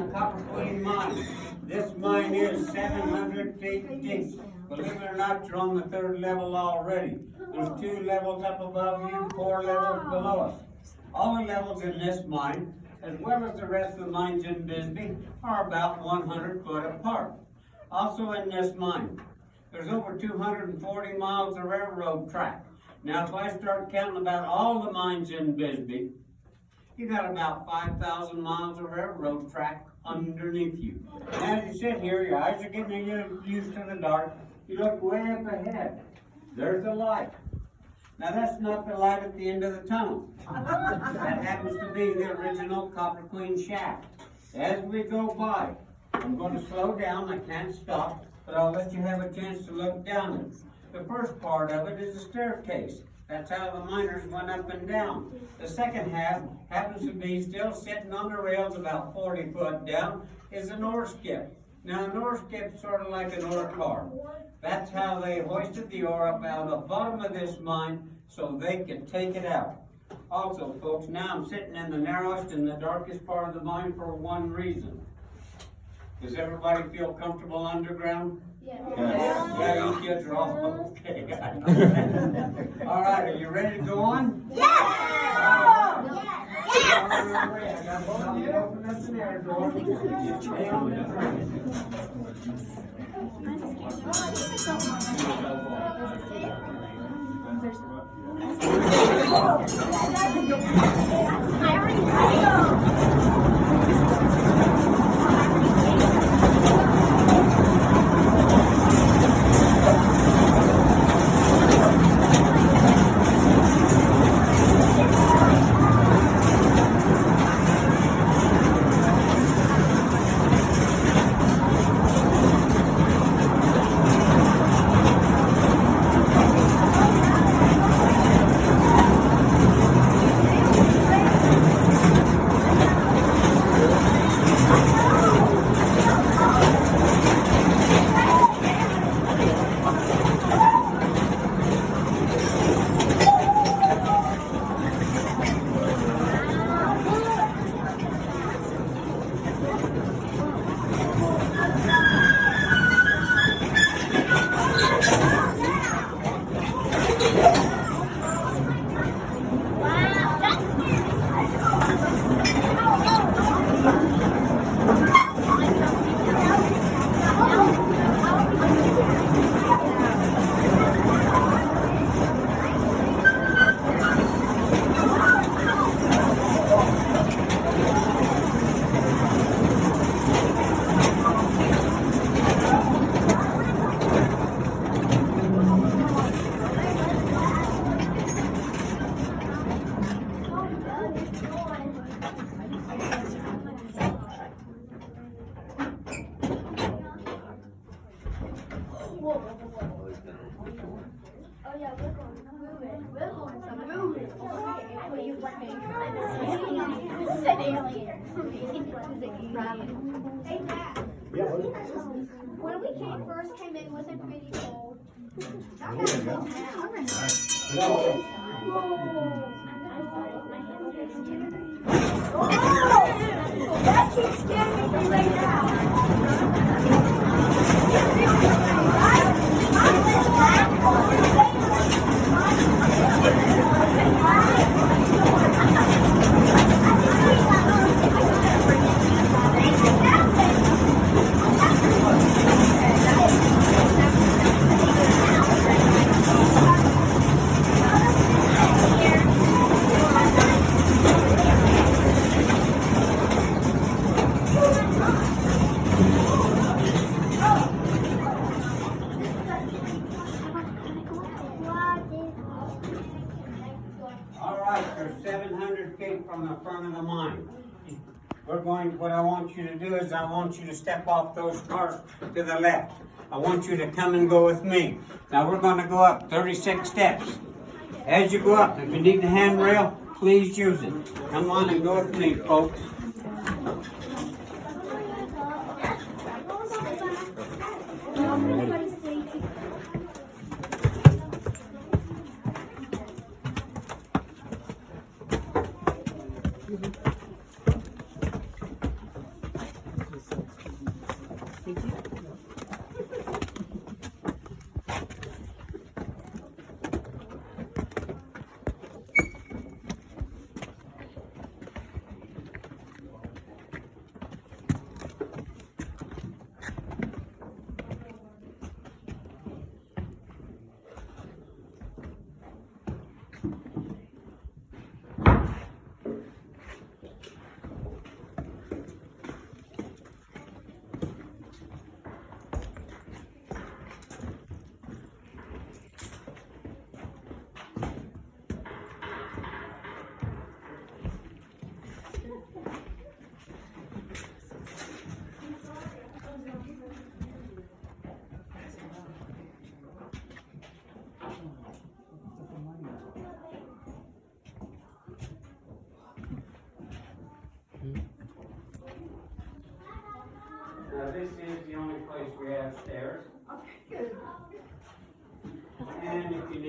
the Copper Queen mine. This mine is 700 feet deep. Believe it or not, you're on the 3rd level already. There's 2 levels up above you, 4 levels below us. All the levels in this mine, as well as the rest of the mines in Bisbee, are about 100 foot apart. Also in this mine, there's over 240 miles of railroad track. Now, if I start counting about all the mines in Bisbee, you got about 5,000 miles of railroad track underneath you. And as you sit here, your eyes are getting used to the dark. You look way up ahead. There's the light. Now, that's not the light at the end of the tunnel. That happens to be the original Copper Queen shaft. As we go by, I'm going to slow down. I can't stop, but I'll let you have a chance to look down it. The first part of it is a staircase. That's how the miners went up and down. The second half happens to be still sitting on the rails about 40 foot down is an ore skip. Now, an ore skip's sort of like an ore car. That's how they hoisted the ore up out of the bottom of this mine so they could take it out. Also, folks, now I'm sitting in the narrowest and the darkest part of the mine for one reason. Does everybody feel comfortable underground? Yeah. Yeah, you kids are all okay. All right, are you ready to go on? Yes! All right, I got something to open up the air door. Stay on the train. Oh yeah, we're going to move it. We're going to move it. Well, you let me Hey, Matt. When we first came in, was it pretty cold? Not that cold now. Oh, that keeps scaring me right now. There's 700 feet from the front of the mine. What I want you to do is I want you to step off those cars to the left. I want you to come and go with me. Now we're going to go up 36 steps. As you go up, if you need the handrail, please use it. Come on and go with me, folks.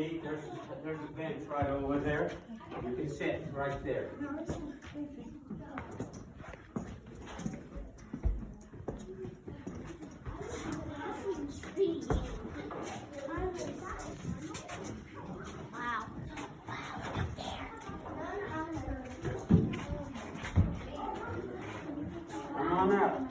See, there's a bench right over there. You can sit right there. Wow. Come on out.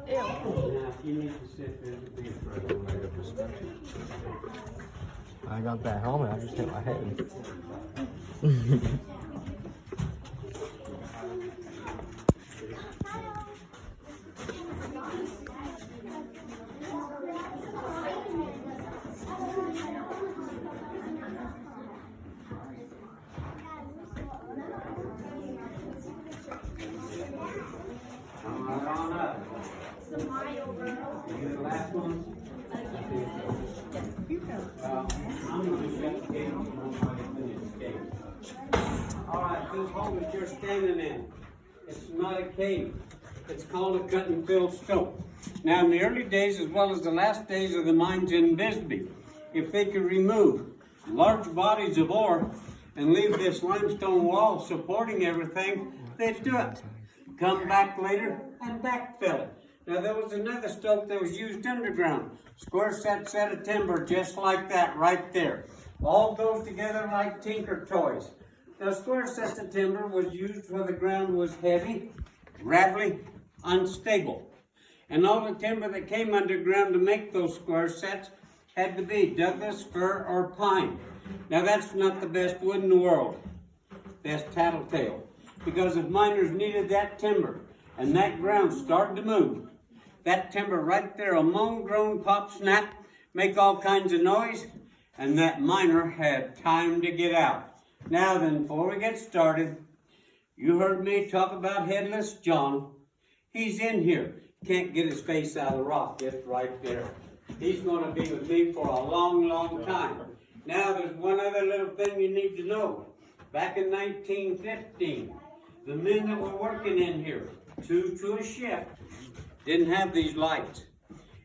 Now, if you need to sit, there's a bench right over there. I got that helmet, I just hit my head. Come right on up. You the last one? I'm gonna shut the gate so nobody can escape. All right, this hole that you're standing in, it's not a cave. It's called a cut and fill stope. Now, in the early days, as well as the last days of the mines in Bisbee, if they could remove large bodies of ore and leave this limestone wall supporting everything, they'd do it. Come back later and backfill it. Now, there was another stope that was used underground. Square set of timber just like that right there. All goes together like tinker toys. Now, square sets of timber was used where the ground was heavy, rattly, unstable. And all the timber that came underground to make those square sets had to be Douglas, fir, or pine. Now, that's not the best wood in the world. Best tattletale. Because if miners needed that timber and that ground started to move, that timber right there, a moan, groan, pop, snap, make all kinds of noise, and that miner had time to get out. Now then, before we get started, you heard me talk about Headless John. He's in here. Can't get his face out of the rock, just right there. He's going to be with me for a long, long time. Now, there's one other little thing you need to know. Back in 1915, the men that were working in here, two to a shift, didn't have these lights.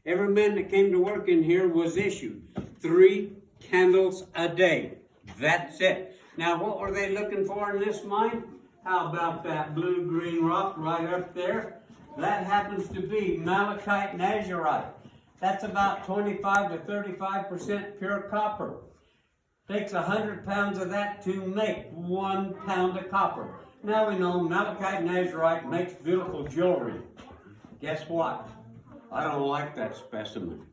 Every man that came to work in here was issued 3 candles a day. That's it. Now, what were they looking for in this mine? How about that blue-green rock right up there? That happens to be malachite nazarite. That's about 25 to 35% pure copper. Takes 100 pounds of that to make 1 pound of copper. Now we know malachite nazarite makes beautiful jewelry. Guess what? I don't like that specimen.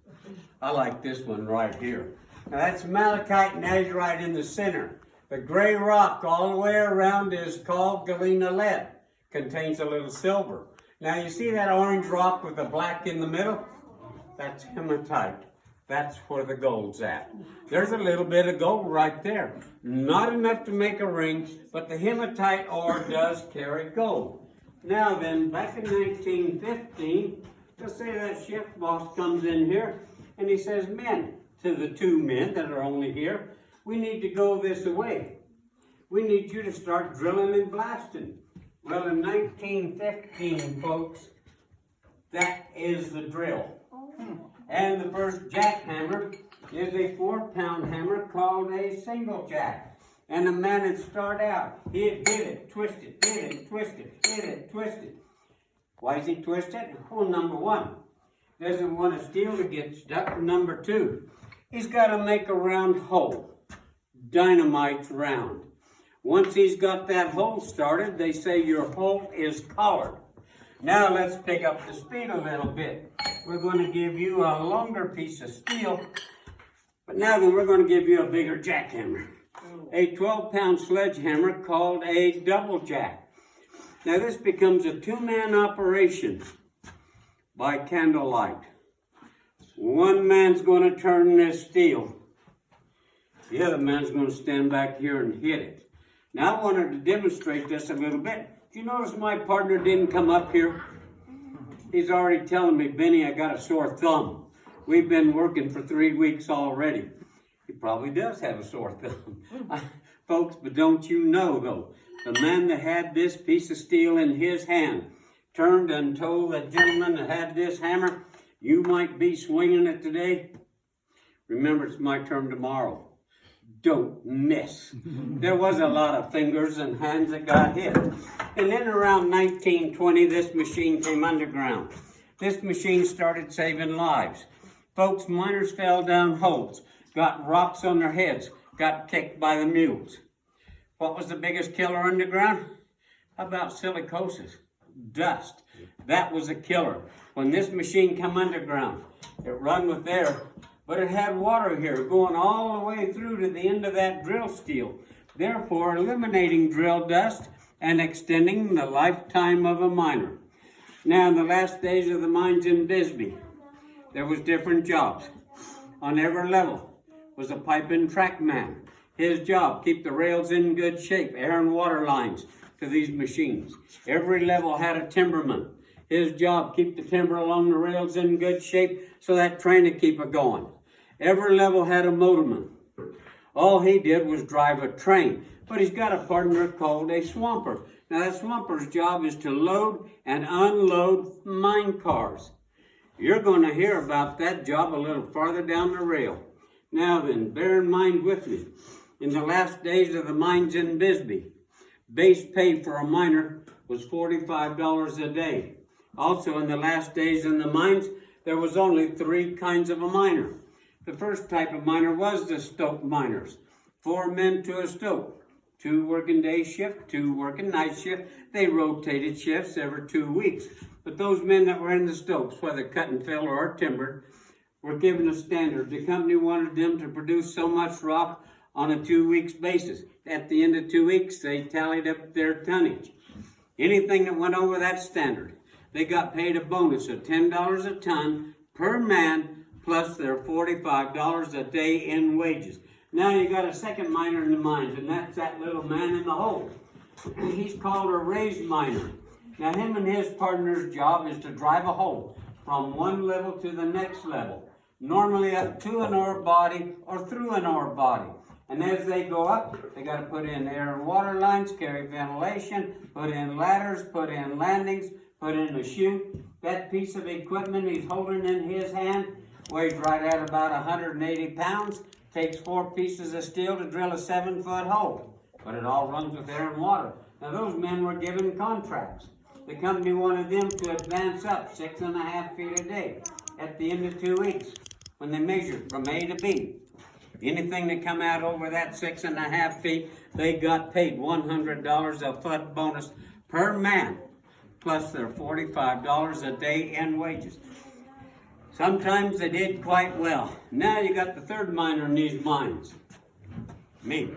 I like this one right here. Now that's malachite nazarite in the center. The gray rock all the way around is called galena lead. Contains a little silver. Now you see that orange rock with the black in the middle? That's hematite. That's where the gold's at. There's a little bit of gold right there. Not enough to make a ring, but the hematite ore does carry gold. Now then, back in 1915, let's say that shift boss comes in here and he says, men, to the 2 men that are only here, we need to go this way. We need you to start drilling and blasting. Well, in 1915, folks, that is the drill. And the first jackhammer is a 4-pound hammer called a single jack. And the man would start out, hit it, twist it, hit it, twist it, hit it, twist it. Why does he twist it? Well, number 1, doesn't want a steel to get stuck. Number 2, he's got to make a round hole. Dynamite's round. Once he's got that hole started, they say your hole is collared. Now let's pick up the speed a little bit. We're going to give you a longer piece of steel, but now then we're going to give you a bigger jackhammer. A 12-pound sledgehammer called a double jack. Now this becomes a 2-man operation by candlelight. One man's going to turn this steel. The other man's going to stand back here and hit it. Now I wanted to demonstrate this a little bit. Did you notice my partner didn't come up here? He's already telling me, Benny, I got a sore thumb. We've been working for 3 weeks already. He probably does have a sore thumb. Folks, but don't you know, though, the man that had this piece of steel in his hand turned and told that gentleman that had this hammer, you might be swinging it today. Remember, it's my turn tomorrow. Don't miss. There was a lot of fingers and hands that got hit. And then around 1920, this machine came underground. This machine started saving lives. Folks, miners fell down holes, got rocks on their heads, got kicked by the mules. What was the biggest killer underground? How about silicosis? Dust. That was a killer. When this machine come underground, it run with air, but it had water here going all the way through to the end of that drill steel, therefore eliminating drill dust and extending the lifetime of a miner. Now, in the last days of the mines in Bisbee, there was different jobs. On every level was a pipe and track man. His job, keep the rails in good shape, air and water lines to these machines. Every level had a timberman. His job, keep the timber along the rails in good shape so that train would keep it going. Every level had a motorman. All he did was drive a train, but he's got a partner called a swamper. Now that swamper's job is to load and unload mine cars. You're going to hear about that job a little farther down the rail. Now then, bear in mind with me, in the last days of the mines in Bisbee, base pay for a miner was $45 a day. Also, in the last days in the mines, there was only 3 kinds of a miner. The first type of miner was the stope miners. 4 men to a stope. 2 working day shift, 2 working night shift. They rotated shifts every 2 weeks. But those men that were in the stopes, whether cut and fill or timbered, were given a standard. The company wanted them to produce so much rock on a 2 weeks basis. At the end of 2 weeks, they tallied up their tonnage. Anything that went over that standard, they got paid a bonus of $10 a ton per man, plus their $45 a day in wages. Now you got a second miner in the mines, and that's that little man in the hole. He's called a raised miner. Now him and his partner's job is to drive a hole from one level to the next level, normally up to an ore body or through an ore body. And as they go up, they got to put in air and water lines, carry ventilation, put in ladders, put in landings, put in a chute. That piece of equipment he's holding in his hand weighs right at about 180 pounds. Takes 4 pieces of steel to drill a 7-foot hole. But it all runs with air and water. Now those men were given contracts. The company wanted them to advance up 6.5 feet a day at the end of 2 weeks when they measured from A to B. Anything that come out over that 6.5 feet, they got paid $100 a foot bonus per man, plus their $45 a day in wages. Sometimes they did quite well. Now you got the third miner in these mines, me.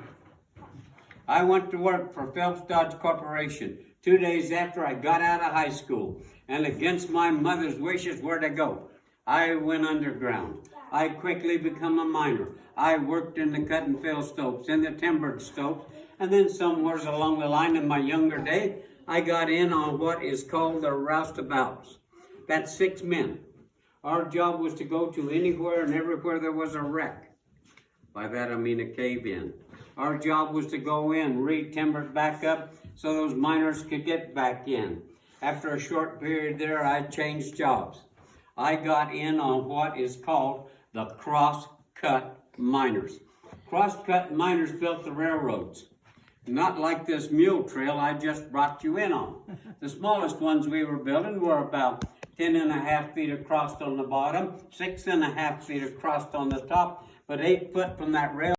I went to work for Phelps Dodge Corporation 2 days after I got out of high school, and against my mother's wishes, where'd I go? I went underground. I quickly become a miner. I worked in the cut and fill stopes, in the timbered stopes, and then somewhere along the line in my younger day, I got in on what is called the roustabouts. That's 6 men. Our job was to go to anywhere and everywhere there was a wreck. By that I mean a cave-in. Our job was to go in, re-timber it back up so those miners could get back in. After a short period there, I changed jobs. I got in on what is called the cross-cut miners. Cross-cut miners built the railroads. Not like this mule trail I just brought you in on. The smallest ones we were building were about 10.5 feet across on the bottom, 6.5 feet across on the top, but 8 foot from that rail